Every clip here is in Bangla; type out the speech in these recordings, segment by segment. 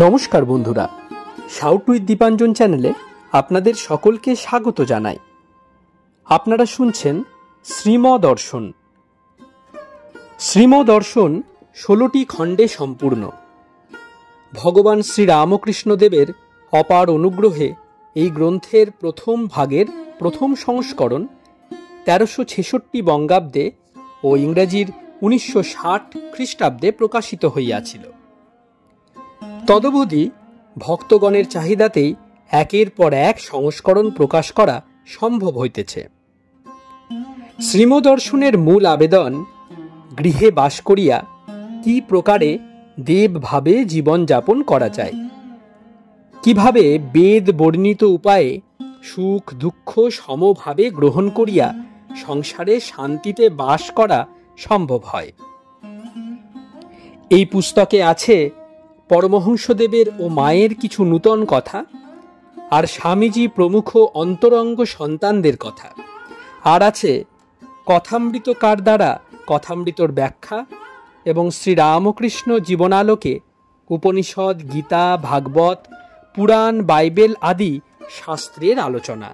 নমস্কার বন্ধুরা, শাউট উইথ দীপাঞ্জন চ্যানেলে আপনাদের সকলকে স্বাগত জানাই। আপনারা শুনছেন শ্রীমদর্শন। শ্রীমদর্শন 16টি খণ্ডে সম্পূর্ণ। ভগবান শ্রীরামকৃষ্ণদেবের অপার অনুগ্রহে এই গ্রন্থের প্রথম ভাগের প্রথম সংস্করণ 1366 বঙ্গাব্দে ও ইংরেজির 1960 খ্রিস্টাব্দে প্রকাশিত হইয়াছিল। তদবধি ভক্তগণের চাহিদাতেই একের পর এক সংস্করণ প্রকাশ করা সম্ভব হইতেছে। শ্রীমদর্শনের মূল আবেদন, গৃহে বাস করিয়া কি প্রকারে দেবভাবে জীবনযাপন করা যায়, কিভাবে বেদ বর্ণিত উপায়ে সুখ দুঃখ সমভাবে গ্রহণ করিয়া সংসারে শান্তিতে বাস করা সম্ভব হয়। এই পুস্তকে আছে পরমহংসদেবের ও মায়ের কিছু নূতন কথা, আর স্বামীজি প্রমুখ অন্তরঙ্গ সন্তানদের কথা, আর আছে কথামৃতকার দ্বারা কথামৃতর ব্যাখ্যা এবং শ্রীরামকৃষ্ণ জীবনালোকে উপনিষদ, গীতা, ভাগবত, পুরাণ, বাইবেল আদি শাস্ত্রের আলোচনা।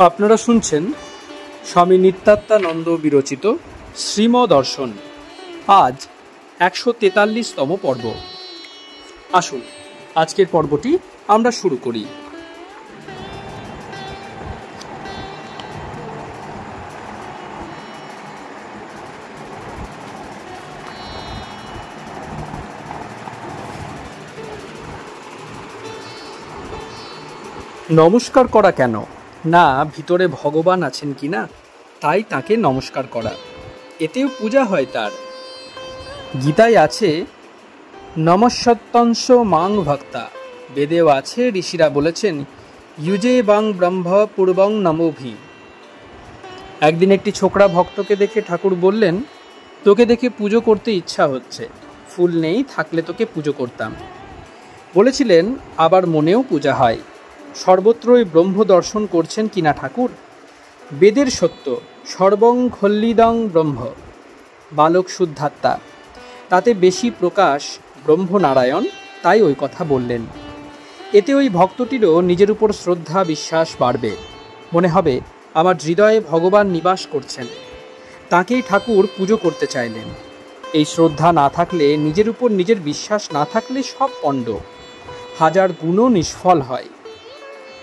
আপনারা শুনছেন স্বামী নিত্যাত্মানন্দ বিরচিত শ্রীমদর্শন। আজ 143তম পর্ব। আসুন আজকের পর্বটি আমরা শুরু করি। নমস্কার করা কেন? না ভিতরে ভগবান আছেন কিনা তাই তাকে নমস্কার করা, এতেও পূজা হয় তার। গীতায় আছে নমস্যত্যংশ মাং ভক্তা, বেদেও আছে ঋষিরা বলেছেন ইউজে বাং ব্রহ্ম পূর্বং নমোভি। একদিন একটি ছোকরা ভক্তকে দেখে ঠাকুর বললেন, তোকে দেখে পুজো করতে ইচ্ছা হচ্ছে, ফুল নেই, থাকলে তোকে পুজো করতাম। বলেছিলেন আবার মনেও পূজা হয়। সর্বত্রই ব্রহ্ম দর্শন করছেন কিনা ঠাকুর? বেদের সত্য সর্বং খল্লিদং ব্রহ্ম, বালক শুদ্ধাত্মা, তাতে বেশি প্রকাশ ব্রহ্মনারায়ণ, তাই ওই কথা বললেন। এতে ওই ভক্তটিরও নিজের উপর শ্রদ্ধা বিশ্বাস বাড়বে, মনে হবে আমার হৃদয়ে ভগবান নিবাস করছেন, তাকেই ঠাকুর পুজো করতে চাইলেন। এই শ্রদ্ধা না থাকলে, নিজের উপর নিজের বিশ্বাস না থাকলে সব পণ্ড, হাজার গুণও নিষ্ফল হয়।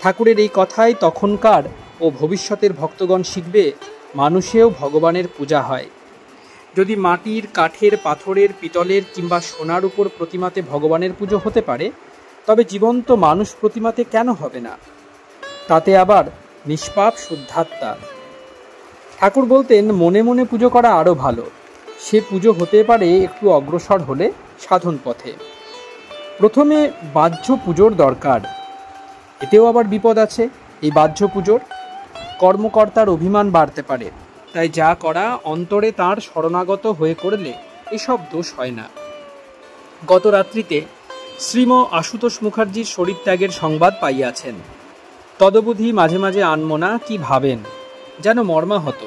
ঠাকুরের এই কথাই তখনকার ও ভবিষ্যতের ভক্তগণ শিখবে, মানুষেও ভগবানের পূজা হয়। যদি মাটির, কাঠের, পাথরের, পিতলের কিংবা সোনার উপর প্রতিমাতে ভগবানের পুজো হতে পারে, তবে জীবন্ত মানুষ প্রতিমাতে কেন হবে না? তাতে আবার নিষ্পাপ শুদ্ধাত্মা। ঠাকুর বলতেন মনে মনে পুজো করা আরও ভালো, সে পুজো হতে পারে একটু অগ্রসর হলে সাধন পথে। প্রথমে বাহ্য পুজোর দরকার, এতেও আবার বিপদ আছে। এই বাহ্য পুজোর কর্মকর্তার অভিমান বাড়তে পারে, তাই যা করা অন্তরে তার শরণাগত হয়ে করলে এসব দোষ হয় না। গত রাত্রিতে শ্রীম আশুতোষ মুখার্জির শরীর ত্যাগের সংবাদ পাইয়াছেন। তদবধি মাঝে মাঝে আনমনা কি ভাবেন, যেন মর্মাহত।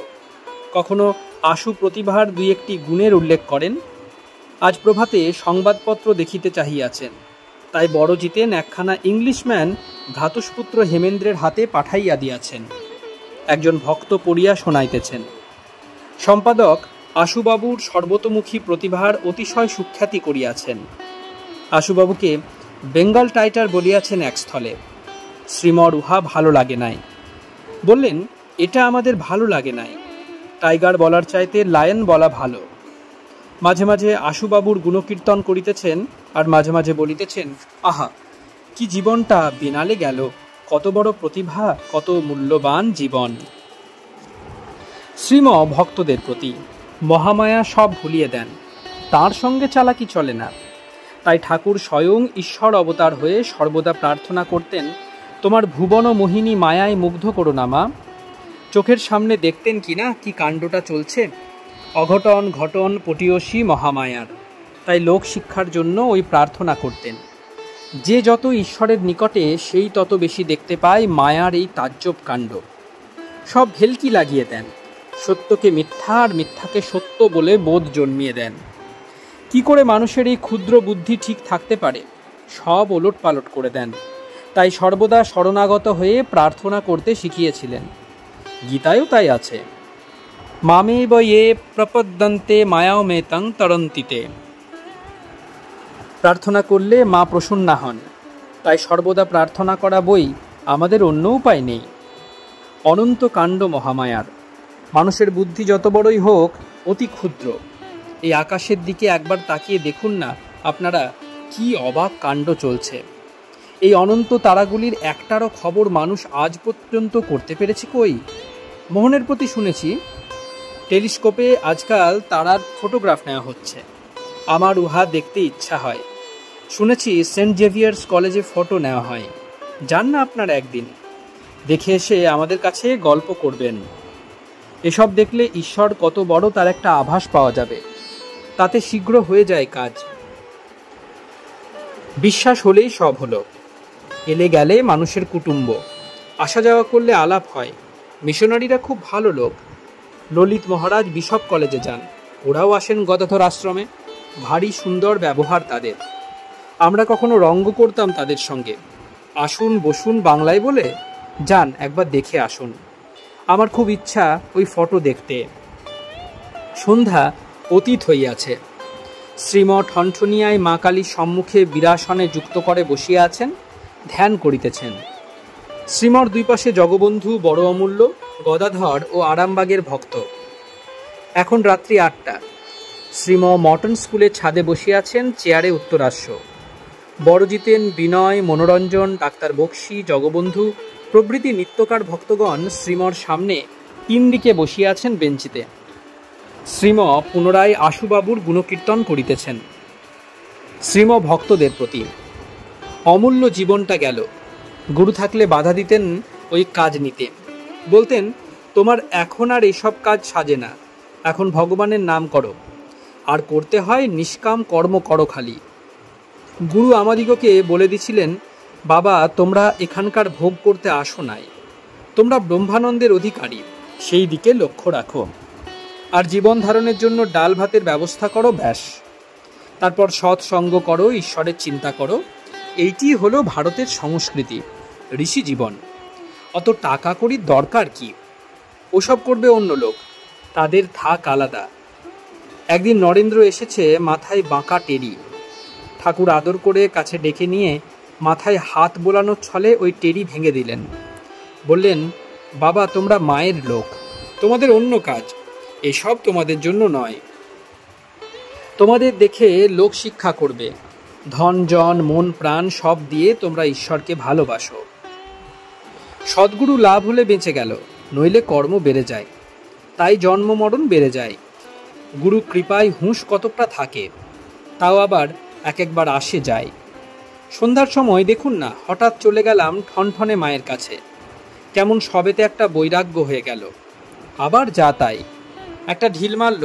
কখনো আশু প্রতিভার দুই একটি গুণের উল্লেখ করেন। আজ প্রভাতে সংবাদপত্র দেখিতে চাহিয়াছেন, তাই বড় জিতেন একখানা ইংলিশম্যান ধাতুষপুত্র হেমেন্দ্রের হাতে পাঠাইয়া দিয়াছেন। একজন ভক্ত পড়িয়া শোনাইতেছেন। সম্পাদক আশুবাবুর সর্বতোমুখী প্রতিভার অতিশয় সুখ্যাতি করিয়াছেন। আশুবাবুকে বেঙ্গল টাইটার বলিয়াছেন এক স্থলে। শ্রীমর উহা ভালো লাগে নাই, বললেন এটা আমাদের ভালো লাগে নাই, টাইগার বলার চাইতে লায়ন বলা ভালো। মাঝে মাঝে আশুবাবুর গুণকীর্তন করিতেছেন, আর মাঝে মাঝে বলিতেছেন, আহা কি জীবনটা বেনালে গেল, কত বড় প্রতিভা, কত মূল্যবান জীবন। শ্রীম ভক্তদের প্রতি মহামায়া সব ভুলিয়ে দেন, তার সঙ্গে চালাকি চলে না। তাই ঠাকুর স্বয়ং ঈশ্বর অবতার হয়ে সর্বদা প্রার্থনা করতেন, তোমার ভুবন মোহিনী মায়ায় মুগ্ধ করো না মা। চোখের সামনে দেখতেন কিনা কি কাণ্ডটা চলছে, অঘটন ঘটন পটীয়সী মহামায়ার। তাই তাই লোক শিক্ষার জন্য ওই প্রার্থনা করতেন। যে যত ঈশ্বরের নিকটে সেই তত বেশি দেখতে পায় মায়ার এই তাজ্জব কাণ্ড। সব ভেলকি লাগিয়ে দেন, সত্যকে মিথ্যা আর মিথ্যাকে সত্য বলে বোধ জন্মিয়ে দেন। কি করে মানুষের এই ক্ষুদ্র বুদ্ধি ঠিক থাকতে পারে, সব ওলট পালট করে দেন। তাই সর্বদা শরণাগত হয়ে প্রার্থনা করতে শিখিয়েছিলেন। গীতায়ও তাই আছে, মামেব ইয়ে প্রপদ্যন্তে মায়ামেতং তরন্তিতে। প্রার্থনা করলে মা প্রসন্না হন। তাই সর্বদা প্রার্থনা করা বই, আমাদের অন্য উপায় নেই। অনন্ত কাণ্ড মহামায়ার। মানুষের বুদ্ধি যত বড়ই হোক, অতি ক্ষুদ্র। এই আকাশের দিকে একবার তাকিয়ে দেখুন না আপনারা, কি অবাক কাণ্ড চলছে। এই অনন্ত তারাগুলির একটারও খবর মানুষ আজ পর্যন্ত করতে পেরেছে কই? মোহনের প্রতি শুনেছি টেলিস্কোপে আজকাল তারার ফটোগ্রাফ নেওয়া হচ্ছে। আমার উহা দেখতে ইচ্ছা হয়। শুনেছি সেন্ট জেভিয়ার্স কলেজে ফটো নেওয়া হয়। যান না আপনারা একদিন, দেখে এসে আমাদের কাছে গল্প করবেন। এসব দেখলে ঈশ্বর কত বড় তার একটা আভাস পাওয়া যাবে। তাতে শীঘ্র হয়ে যায় কাজ। বিশ্বাস হলেই সব হলো। এলে গেলে মানুষের কুটুম্ব, আসা যাওয়া করলে আলাপ হয়। মিশনারিরা খুব ভালো লোক। ললিত মহারাজ বিশপ কলেজে যান, ওরাও আসেন গদাধর আশ্রমে। ভারী সুন্দর ব্যবহার তাদের। আমরা কখনো রঙ্গ করতাম তাদের সঙ্গে। আসুন বসুন বাংলায় বলে, যান একবার দেখে আসুন। আমার খুব ইচ্ছা ওই ফটো দেখতে। সন্ধ্যা অতীত হইয়াছে। শ্রীম ঠনঠনিয়ায় মা কালীর সম্মুখে বিরাসনে যুক্ত করে বসিয়া আছেন, ধ্যান করিতেছেন। শ্রীমর দুই পাশে জগবন্ধু, বড় অমূল্য, গদাধর ও আরামবাগের ভক্ত। এখন রাত্রি 8টা। শ্রীম মটন স্কুলের ছাদে বসিয়াছেন, চেয়ারে উত্তরাস্য। বড়জিতেন, বিনয়, মনোরঞ্জন, ডাক্তার বক্সি, জগবন্ধু প্রভৃতি নিত্যকার ভক্তগণ শ্রীমর সামনে 3 দিকে বসিয়াছেন বেঞ্চিতে। শ্রীম পুনরায় আশুবাবুর গুণকীর্তন করিতেছেন। শ্রীম ভক্তদের প্রতি অমূল্য জীবনটা গেল। গুরু থাকলে বাধা দিতেন ওই কাজ নিতে। বলতেন, তোমার এখন আর এসব কাজ সাজে না, এখন ভগবানের নাম করো, আর করতে হয় নিষ্কাম কর্ম করো খালি। গুরু আমাদিগকে বলে দিছিলেন, বাবা তোমরা এখানকার ভোগ করতে আসো নাই, তোমরা ব্রহ্মানন্দের অধিকারী, সেই দিকে লক্ষ্য রাখো। আর জীবন ধারণের জন্য ডাল ভাতের ব্যবস্থা করো, ব্যাস। তারপর সৎসঙ্গ করো, ঈশ্বরের চিন্তা করো। এইটি হলো ভারতের সংস্কৃতি, ঋষি জীবন। অত টাকা কড়ির দরকার কি? ওসব করবে অন্য লোক, তাদের থাক আলাদা। একদিন নরেন্দ্র এসেছে, মাথায় বাঁকা টেরি। ঠাকুর আদর করে কাছে ডেকে নিয়ে মাথায় হাত বোলানোর ছলে ওই টেরি ভেঙে দিলেন। বললেন, বাবা তোমরা মায়ের লোক, তোমাদের অন্য কাজ, এসব তোমাদের জন্য নয়। তোমাদের দেখে লোক শিক্ষা করবে। ধন জন মন প্রাণ সব দিয়ে তোমরা ঈশ্বরকে ভালোবাসো। সদ্গুরু লাভ হলে বেঁচে গেল, নইলে কর্ম বেড়ে যায়, তাই জন্ম মরণ বেড়ে যায়। গুরু কৃপায় হুঁশ কতকটা থাকে, তাও আবার এক একবার আসে যায়। সন্ধ্যার সময় দেখুন না, হঠাৎ চলে গেলাম ঠনঠনে মায়ের কাছে। কেমন সবেতে একটা বৈরাগ্য হয়ে গেল। আবার যা তাই, একটা ঢিল মারল,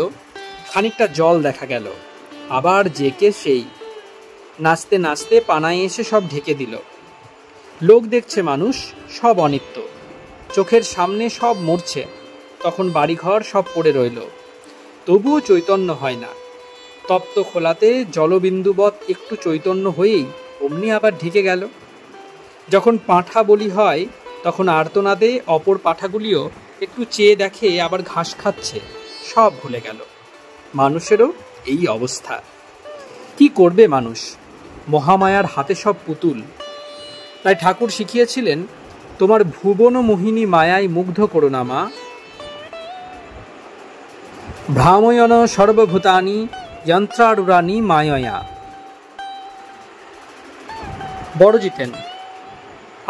খানিকটা জল দেখা গেল, আবার জেকে সেই। নাচতে নাচতে পানায় এসে সব ঢেকে দিল। লোক দেখছে মানুষ, সব অনিত্য, চোখের সামনে সব মরছে। তখন বাড়িঘর সব পড়ে রইল, তবুও চৈতন্য হয় না। তপ্ত খোলাতে জলবিন্দুবৎ একটু চৈতন্য হয়েই অমনি আবার ঢেকে গেল। যখন পাঁঠা বলি হয়, তখন আর্তনাদে অপর পাঁঠাগুলিও একটু চেয়ে দেখে, আবার ঘাস খাচ্ছে, সব ভুলে গেল। মানুষেরও এই অবস্থা। কি করবে মানুষ? মহামায়ার হাতে সব পুতুল। তাই ঠাকুর শিখিয়েছিলেন, তোমার ভুবন মোহিনী মায়ায় মুগ্ধ করো না মা। ভ্রাময়ন সর্বভূতানি যন্ত্রারুরানি মায়য়া। বড় জিতেন,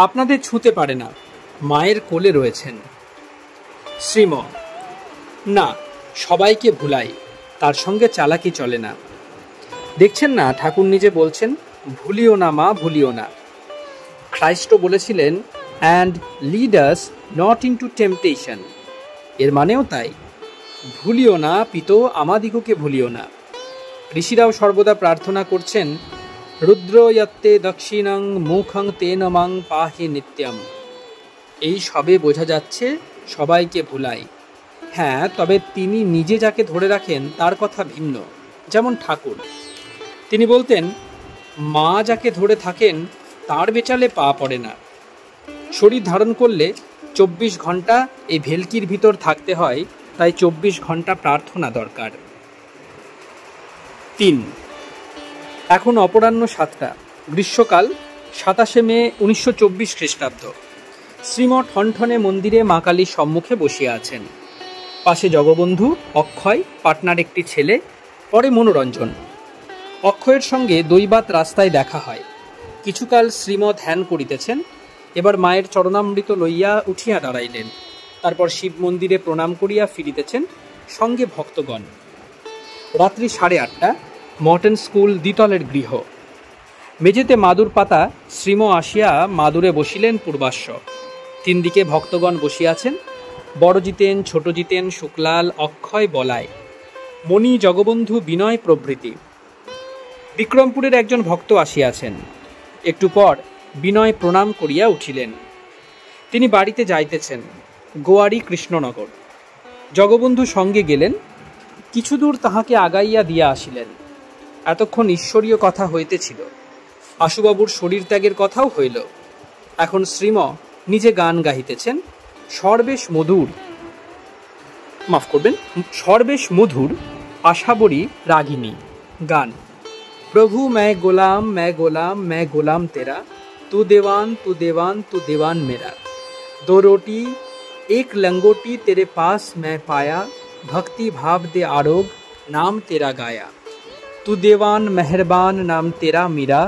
আপনাদের ছুঁতে পারে না, মায়ের কোলে রয়েছেন। শ্রীম, না, সবাইকে ভুলাই, তার সঙ্গে চালাকি চলে না। দেখছেন না, ঠাকুর নিজে বলছেন, ভুলিও না মা, ভুলিও না। খ্রাইস্ট বলেছিলেন, and lead us not into temptation. এর মানেও তাই, ভুলিও না পিতো, আমাদিগকে ভুলিও না। ঋষিরাও সর্বদা প্রার্থনা করছেন, রুদ্র ইয়ত্তে দক্ষিণাং মুখং তেন মাং পাহি নিত্যম। এই সবে বোঝা যাচ্ছে সবাইকে ভুলাই। হ্যাঁ, তবে তিনি নিজে যাকে ধরে রাখেন তার কথা ভিন্ন। যেমন ঠাকুর, তিনি বলতেন, মা যাকে ধরে থাকেন তার বেচালে পা পড়ে না। শরীর ধারণ করলে 24 ঘন্টা এই ভেলকির ভিতর থাকতে হয়, তাই 24 ঘন্টা প্রার্থনা দরকার। 3। এখন অপরাহ্ন 7টা, গ্রীষ্মকাল, 27শে মে 1924 খ্রিস্টাব্দ। শ্রীমঠ ঠনঠনে মন্দিরে মা কালীর সম্মুখে বসিয়া আছেন। পাশে জগবন্ধু, অক্ষয়, পাটনার একটি ছেলে, পরে মনোরঞ্জন। অক্ষয়ের সঙ্গে দৈবাত রাস্তায় দেখা হয়। কিছুকাল শ্রীমৎ ধ্যান করিতেছেন, এবার মায়ের চরণামৃত লইয়া উঠিয়া দাঁড়াইলেন। তারপর শিব মন্দিরে প্রণাম করিয়া ফিরিতেছেন, সঙ্গে ভক্তগণ। রাত্রি 8:30, মর্টন স্কুল, দ্বিতলের গৃহ। মেঝেতে মাদুর পাতা, শ্রীম আসিয়া মাদুরে বসিলেন পূর্বাশ্ব। 3 দিকে ভক্তগণ বসিয়াছেন, বড় জিতেন, ছোট জিতেন, শুক্লাল, অক্ষয়, বলায়, মণি, জগবন্ধু, বিনয় প্রভৃতি। বিক্রমপুরের একজন ভক্ত আসিয়াছেন। একটু পর বিনয় প্রণাম করিয়া উঠিলেন। তিনি বাড়িতে যাইতেছেন, গোয়ারি, কৃষ্ণনগর। জগবন্ধু সঙ্গে গেলেন, কিছু দূর তাহাকে আগাইয়া দিয়া আসিলেন। এতক্ষণ ঈশ্বরীয় কথা হইতেছিল, আশুবাবুর শরীর ত্যাগের কথাও হইল। এখন শ্রীম নিজে গান গাহিতেছেন, সর্বেশ মধুর আশাবরী রাগিনী গান। প্রভু मैं गुलाम मैं गुलाम तेरा, तू देवान तू देवान तू देवान मेरा, 2 रोटी 1 लंगोटी तेरे पास मैं पाया, भक्ति भाव दे आरोग नाम तेरा गाया, तू देवान मेहरबान नाम तेरा मीरा,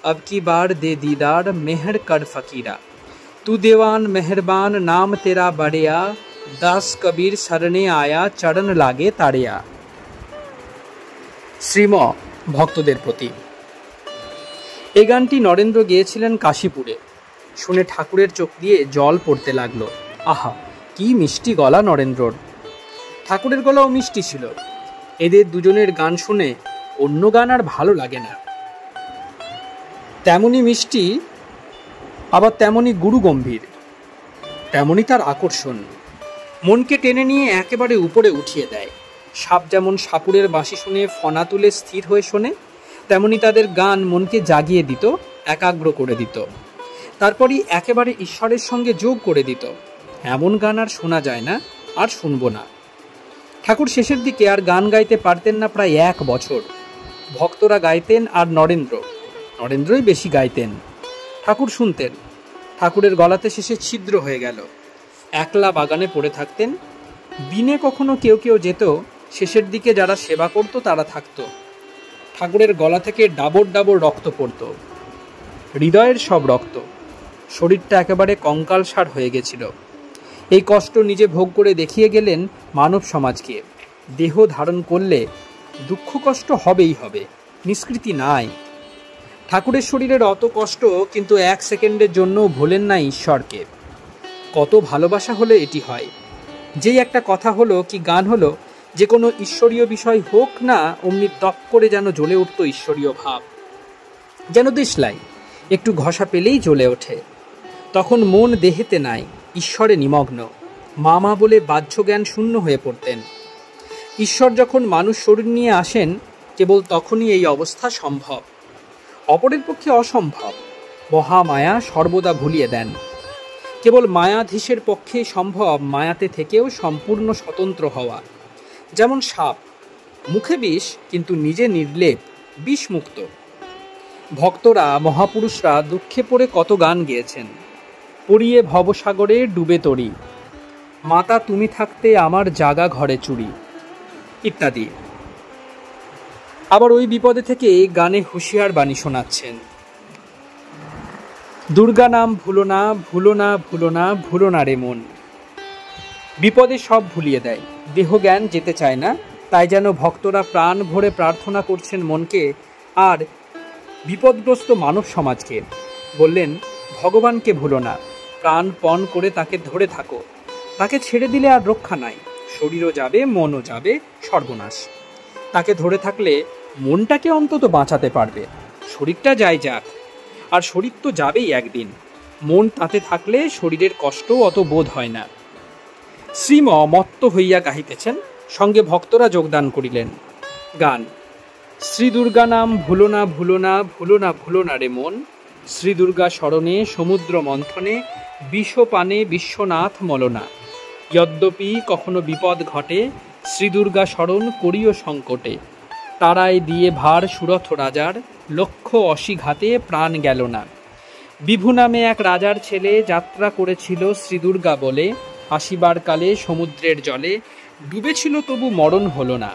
अब की बार दे दीदार मेहर कर फकीरा, तू देवान मेहरबान नाम तेरा बड़िया, दास कबीर शरणे आया चरण लागे ताड़िया। শ্রীম ভক্তদের প্রতি। এই গানটি নরেন্দ্র গেয়েছিলেন কাশীপুরে। শুনে ঠাকুরের চোখ দিয়ে জল পড়তে লাগলো। আহা, কি মিষ্টি গলা নরেন্দ্রর! ঠাকুরের গলাও মিষ্টি ছিল। এদের দুজনের গান শুনে অন্য গান আর ভালো লাগে না। তেমনি মিষ্টি, আবার তেমনি গুরু গম্ভীর, তেমনি তার আকর্ষণ। মনকে টেনে নিয়ে একেবারে উপরে উঠিয়ে দেয়। সাপ যেমন সাপুরের বাঁশি শুনে ফনা তুলে স্থির হয়ে শোনে, তেমনি তাদের গান মনকে জাগিয়ে দিত, একাগ্র করে দিত। তারপরই একেবারে ঈশ্বরের সঙ্গে যোগ করে দিত। এমন গান আর শোনা যায় না, আর শুনব না। ঠাকুর শেষের দিকে আর গান গাইতে পারতেন না প্রায় 1 বছর। ভক্তরা গাইতেন আর নরেন্দ্রই বেশি গাইতেন। ঠাকুর শুনতেন। ঠাকুরের গলাতে শেষে ছিদ্র হয়ে গেল। একলা বাগানে পড়ে থাকতেন। দিনে কখনো কেউ যেত, শেষের দিকে যারা সেবা করত তারা থাকত। ঠাকুরের গলা থেকে ডাবর ডাবর রক্ত পড়ত, হৃদয়ের সব রক্ত। শরীরটা একেবারে কঙ্কালসার হয়ে গেছিল। এই কষ্ট নিজে ভোগ করে দেখিয়ে গেলেন মানব সমাজকে। দেহ ধারণ করলে দুঃখ কষ্ট হবেই হবে, নিষ্কৃতি নাই। ঠাকুরের শরীরের অত কষ্ট, কিন্তু 1 সেকেন্ডের জন্য ভোলেন না ঈশ্বরকে। কত ভালোবাসা হলে এটি হয়। যেই একটা কথা হলো কি গান হলো, যে কোনো ঈশ্বরীয় বিষয় হোক না, অমনি দপ করে যেন জ্বলে উঠত ঈশ্বরীয় ভাব। যেন দেশলাই একটু ঘষা পেলেই জ্বলে ওঠে। তখন মন দেহেতে নাই, ঈশ্বরে নিমগ্ন। মা বলে বাহ্য জ্ঞান শূন্য হয়ে পড়তেন। ঈশ্বর যখন মানুষ শরীর নিয়ে আসেন, কেবল তখনই এই অবস্থা সম্ভব। অপরের পক্ষে অসম্ভব। মহামায়া সর্বদা ভুলিয়ে দেন। কেবল মায়াধীশের পক্ষে সম্ভব মায়াতে থেকেও সম্পূর্ণ স্বতন্ত্র হওয়া। যেমন সাপ, মুখে বিষ কিন্তু নিজে নির্লেপ, বিষমুক্ত। ভক্তরা, মহাপুরুষরা দুঃখে পড়ে কত গান গেয়েছেন। পড়িয়ে ভবসাগরে ডুবে তরি, মাতা তুমি থাকতে আমার জাগা ঘরে চুরি, ইত্যাদি। আবার ওই বিপদে থেকে গানে হুঁশিয়ার বাণী শোনাচ্ছেন। দুর্গা নাম ভুলো না, ভুলো না, ভুলো না, ভুলো না রে মন। বিপদে সব ভুলিয়ে দেয়, দেহ জ্ঞান যেতে চায় না। তাই যেন ভক্তরা প্রাণ ভরে প্রার্থনা করছেন মনকে আর বিপদগ্রস্ত মানব সমাজকে। বললেন, ভগবানকে ভুলো না, প্রাণপণ করে তাকে ধরে থাকো। তাকে ছেড়ে দিলে আর রক্ষা নাই, শরীরও যাবে, মনও যাবে, সর্বনাশ। তাকে ধরে থাকলে মনটাকে অন্তত বাঁচাতে পারবে, শরীরটা যাই যাক, আর শরীর তো যাবেই একদিন, মন তাতে থাকলে শরীরের কষ্টও অত বোধ হয় না। শ্রীম মত্ত হইয়া গাহিতেছেন, সঙ্গে ভক্তরা যোগদান করিলেন। গান: শ্রী দুর্গা নাম ভুলো না ভুলো না ভুলো না ভুলো না রে মন, শ্রী দুর্গা স্মরণে সমুদ্র মন্থনে বিষপানে বিশ্বনাথ মলনা। যদ্যপি কখনো বিপদ ঘটে, শ্রী দুর্গা স্মরণ করিও সংকটে। তারায় দিয়ে ভার সুরথ রাজার, লক্ষ অসিঘাতে প্রাণ গেল না। বিভু নামে এক রাজার ছেলে যাত্রা করেছিল শ্রী দুর্গা বলে, আসিবার কালে সমুদ্রের জলে ডুবেছিল তবু মরণ হলো না।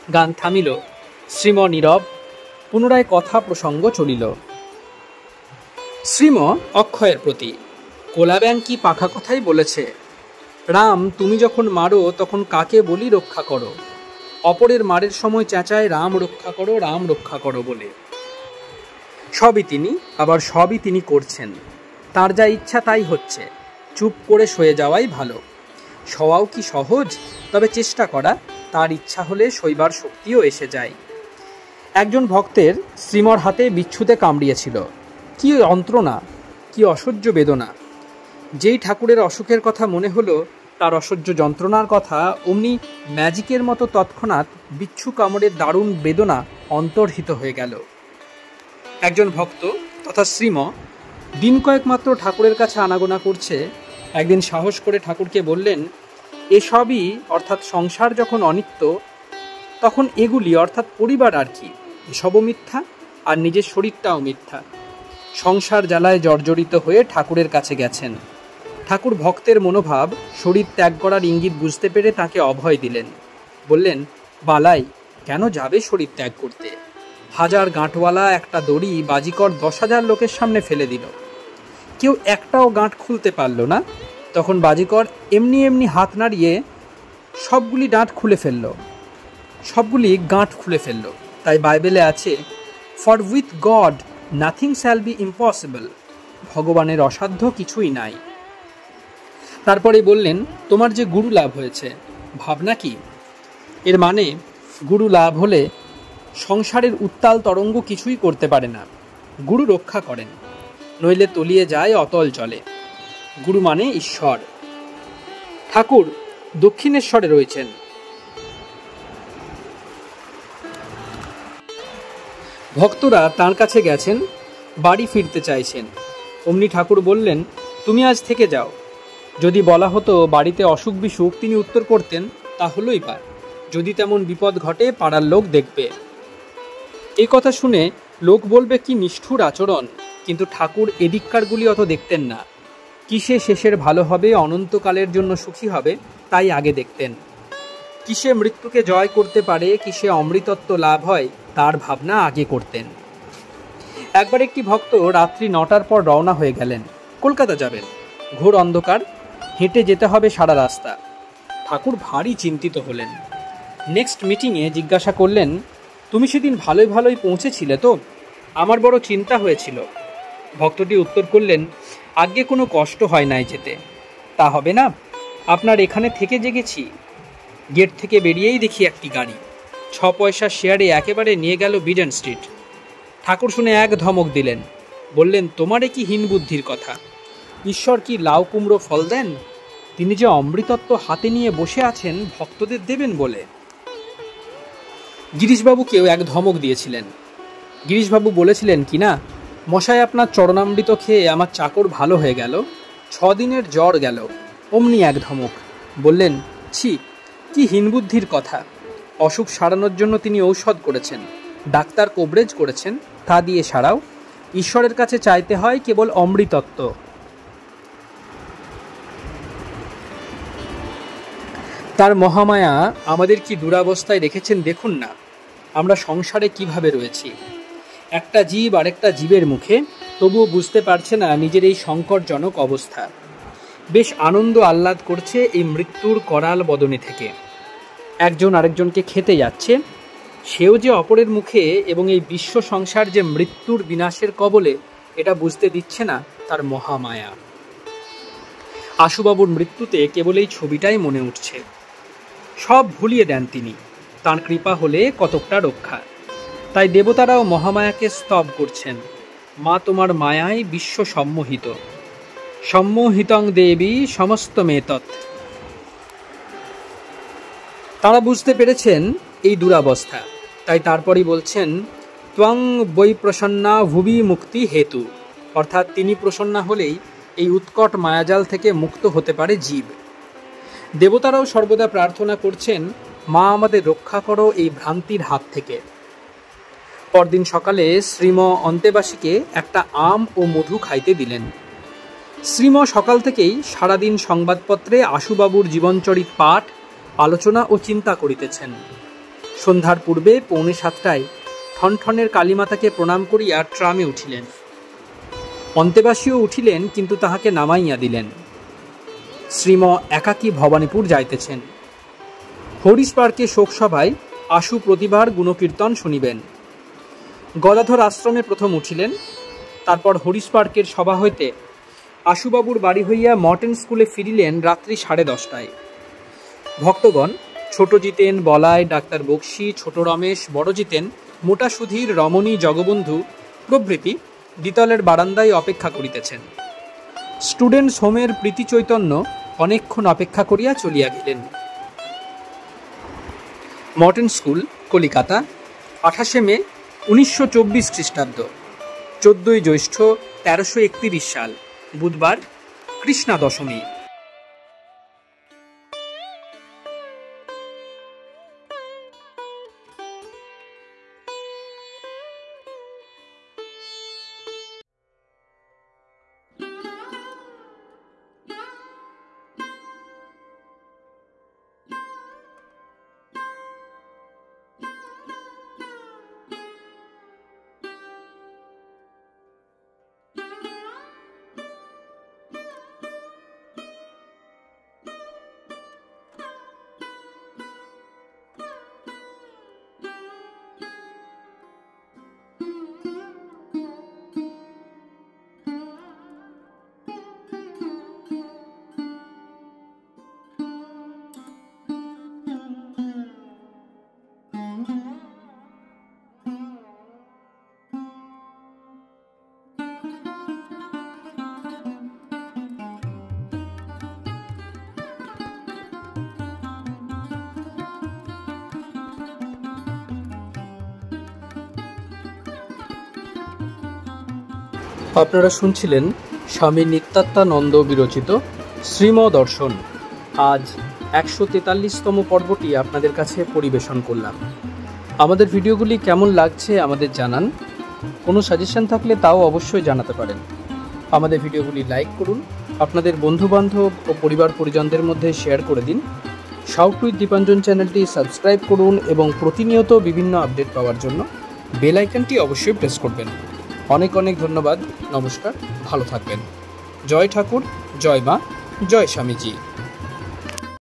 গান থামিল, শ্রীম নীরব, পুনরায় কথা প্রসঙ্গ চলিল। শ্রীম অক্ষয়ের প্রতি: কোলাব্যাং কি পাখা কথাই বলেছে, রাম তুমি যখন মারো তখন কাকে বলি রক্ষা করো। অপরের মারের সময় চেঁচায় রাম রক্ষা করো বলে। সবই তিনি, আবার সবই তিনি করছেন, তার যা ইচ্ছা তাই হচ্ছে, চুপ করে শুয়ে যাওয়াই ভালো। শোয়াও কি সহজ, তবে চেষ্টা করা, তার ইচ্ছা হলে শৈবার শক্তিও এসে যায়। একজন ভক্তের শ্রীমর হাতে বিচ্ছুতে কামড়িয়েছিল। কি যন্ত্রণা, কি অসহ্য বেদনা! যেই ঠাকুরের অসুখের কথা মনে হলো তার অসহ্য যন্ত্রণার কথা, অমনি ম্যাজিকের মতো তৎক্ষণাৎ বিচ্ছু কামড়ের দারুণ বেদনা অন্তর্হিত হয়ে গেল। একজন ভক্ত তথা শ্রীম দিন কয়েক মাত্র ঠাকুরের কাছে আনাগোনা করছে। একদিন সাহস করে ঠাকুরকে বললেন, এসবই অর্থাৎ সংসার যখন অনিত্য, তখন এগুলি অর্থাৎ পরিবার আর কি, এসবও মিথ্যা, আর নিজের শরীরটাও মিথ্যা। সংসার জ্বালায় জর্জরিত হয়ে ঠাকুরের কাছে গেছেন। ঠাকুর ভক্তের মনোভাব, শরীর ত্যাগ করার ইঙ্গিত বুঝতে পেরে তাকে অভয় দিলেন। বললেন, বালাই, কেন যাবে শরীর ত্যাগ করতে? 1000 গাঁটওয়ালা একটা দড়ি বাজিকর 10,000 লোকের সামনে ফেলে দিল, কেউ একটাও গাঁট খুলতে পারল না। তখন বাজিকর এমনি এমনি হাত নাড়িয়ে সবগুলি গাঁট খুলে ফেলল। তাই বাইবেলে আছে, for with god nothing shall be impossible, ভগবানের অসাধ্য কিছুই নাই। তারপরে বললেন, তোমার যে গুরু লাভ হয়েছে, ভাবনা কি? এর মানে, গুরু লাভ হলে সংসারের উত্তাল তরঙ্গ কিছুই করতে পারে না, গুরু রক্ষা করেন, নইলে তলিয়ে যায় অতল জলে। গুরু মানে ঈশ্বর। ঠাকুর দক্ষিণেশ্বরে রয়েছেন। ভক্তরা তাঁর কাছে গেছেন, বাড়ি ফিরতে চাইছেন। অমনি ঠাকুর বললেন, তুমি আজ থেকে যাও। যদি বলা হতো বাড়িতে অসুখ বিসুখ, তিনি উত্তর করতেন, তা হলোই বা, যদি তেমন বিপদ ঘটে পাড়ার লোক দেখবে। এই কথা শুনে লোক বলবে কি নিষ্ঠুর আচরণ, কিন্তু ঠাকুর এদিককারগুলি অত দেখতেন না। কিসে শেষের ভালো হবে, অনন্তকালের জন্য সুখী হবে, তাই আগে দেখতেন। কিসে মৃত্যুকে জয় করতে পারে, কিসে অমৃতত্ব লাভ হয়, তার ভাবনা আগে করতেন। একবার একটি ভক্ত রাত্রি 9টার পর রওনা হয়ে গেলেন, কলকাতা যাবেন। ঘোর অন্ধকার, হেঁটে যেতে হবে সারা রাস্তা। ঠাকুর ভারী চিন্তিত হলেন। নেক্সট মিটিংয়ে জিজ্ঞাসা করলেন, তুমি সেদিন ভালোই ভালোই পৌঁছেছিলে তো? আমার বড় চিন্তা হয়েছিল। ভক্তটি উত্তর করলেন, আজ্ঞে কোনো কষ্ট হয় নাই যেতে। তা হবে না, আপনার এখানে থেকে জেগেছি। গেট থেকে বেরিয়েই দেখি একটি গাড়ি 6 পয়সার শেয়ারে একেবারে নিয়ে গেল বিডেন স্ট্রিট। ঠাকুর শুনে এক ধমক দিলেন, বললেন, তোমারে কি হীন বুদ্ধির কথা! ঈশ্বর কি লাউ কুমড়ো ফল দেন? তিনি যে অমৃতত্ব হাতে নিয়ে বসে আছেন ভক্তদের দেবেন বলে। গিরিশবাবুকেও এক ধমক দিয়েছিলেন। গিরিশবাবু বলেছিলেন কিনা, মশাই আপনার চরণামৃত খেয়ে আমার চাকর ভালো হয়ে গেল, 6 দিনের জ্বর গেল। অমনি এক ধমক, বললেন, ছি, কি হীনবুদ্ধির কথা! অসুখ সারানোর জন্য তিনি ঔষধ করেছেন, ডাক্তার কবরেজ করেছেন, তা দিয়ে সারাও। ঈশ্বরের কাছে চাইতে হয় কেবল অমৃতত্ব। তার মহামায়া আমাদের কি দুরাবস্থায় রেখেছেন দেখুন না। আমরা সংসারে কিভাবে রয়েছি, একটা জীব আরেকটা জীবের মুখে, তবুও বুঝতে পারছে না নিজের এই সংকটজনক অবস্থা। বেশ আনন্দ আহ্লাদ করছে এই মৃত্যুর করাল বদনে থেকে। একজন আরেকজনকে খেতে যাচ্ছে, সেও যে অপরের মুখে, এবং এই বিশ্ব সংসার যে মৃত্যুর বিনাশের কবলে, এটা বুঝতে দিচ্ছে না তার মহামায়া। আশুবাবুর মৃত্যুতে কেবল এই ছবিটাই মনে উঠছে। সব ভুলিয়ে দেন তিনি। তাঁর কৃপা হলে কতকটা রক্ষা। তাই দেবতারাও মহামায়াকে স্তব করছেন, মা তোমার মায়ায় বিশ্ব সম্মোহিত, সম্মোহিতং দেবী সমস্ত মেতৎ। তারা বুঝতে পেরেছেন এই দুরাবস্থা, তাই তারপরই বলছেন ত্বং বৈ প্রসন্না ভুবি মুক্তি হেতু, অর্থাৎ তিনি প্রসন্না হলেই এই উৎকট মায়াজাল থেকে মুক্ত হতে পারে জীব। দেবতারাও সর্বদা প্রার্থনা করছেন, মা আমাদের রক্ষা করো এই ভ্রান্তির হাত থেকে। পরদিন সকালে শ্রীম অন্তেবাসীকে একটা আম ও মধু খাইতে দিলেন। শ্রীম সকাল থেকেই সারাদিন সংবাদপত্রে আশুবাবুর জীবনচরিত পাঠ, আলোচনা ও চিন্তা করিতেছেন। সন্ধ্যার পূর্বে 6:45 ঠনঠনের কালীমাতাকে প্রণাম করিয়া ট্রামে উঠিলেন। অন্তেবাসীও উঠিলেন, কিন্তু তাহাকে নামাইয়া দিলেন। শ্রীম একাকী ভবানীপুর যাইতেছেন। হরিশ পার্কে শোকসভায় আশু প্রতিভার গুণকীর্তন শুনিবেন। গদাধর আশ্রমে প্রথম উঠিলেন, তারপর হরিশ পার্কের সভা হইতে আশুবাবুর বাড়ি হইয়া মর্টেন স্কুলে ফিরিলেন রাত্রি 10:30টায়। ভক্তগণ ছোট জিতেন, বলাই, ডাক্তার বক্সি, ছোট রমেশ, বড় জিতেন, মোটা সুধীর, রমণী, জগবন্ধু প্রভৃতি দ্বিতলের বারান্দায় অপেক্ষা করিতেছেন। স্টুডেন্টস হোমের প্রীতি চৈতন্য অনেকক্ষণ অপেক্ষা করিয়া চলিয়া গেলেন। মর্টেন স্কুল, কলিকাতা, 28 মে 1924 খ্রিস্টাব্দ, 14 জ্যৈষ্ঠ 1331 সাল, বুধবার, কৃষ্ণা দশমী। আপনারা শুনছিলেন স্বামী নিত্যাত্মানন্দ বিরচিত শ্রীম দর্শন। আজ 143তম পর্বটি আপনাদের কাছে পরিবেশন করলাম। আমাদের ভিডিওগুলি কেমন লাগছে আমাদের জানান। কোনো সাজেশন থাকলে তাও অবশ্যই জানাতে পারেন। আমাদের ভিডিওগুলি লাইক করুন, আপনাদের বন্ধুবান্ধব ও পরিবার পরিজনদের মধ্যে শেয়ার করে দিন। শাউট উইথ দীপাঞ্জন চ্যানেলটি সাবস্ক্রাইব করুন এবং প্রতিনিয়ত বিভিন্ন আপডেট পাওয়ার জন্য বেল আইকনটি অবশ্যই প্রেস করবেন। অনেক অনেক ধন্যবাদ। নমস্কার, ভালো থাকবেন। জয় ঠাকুর, জয় মা, জয় স্বামীজি।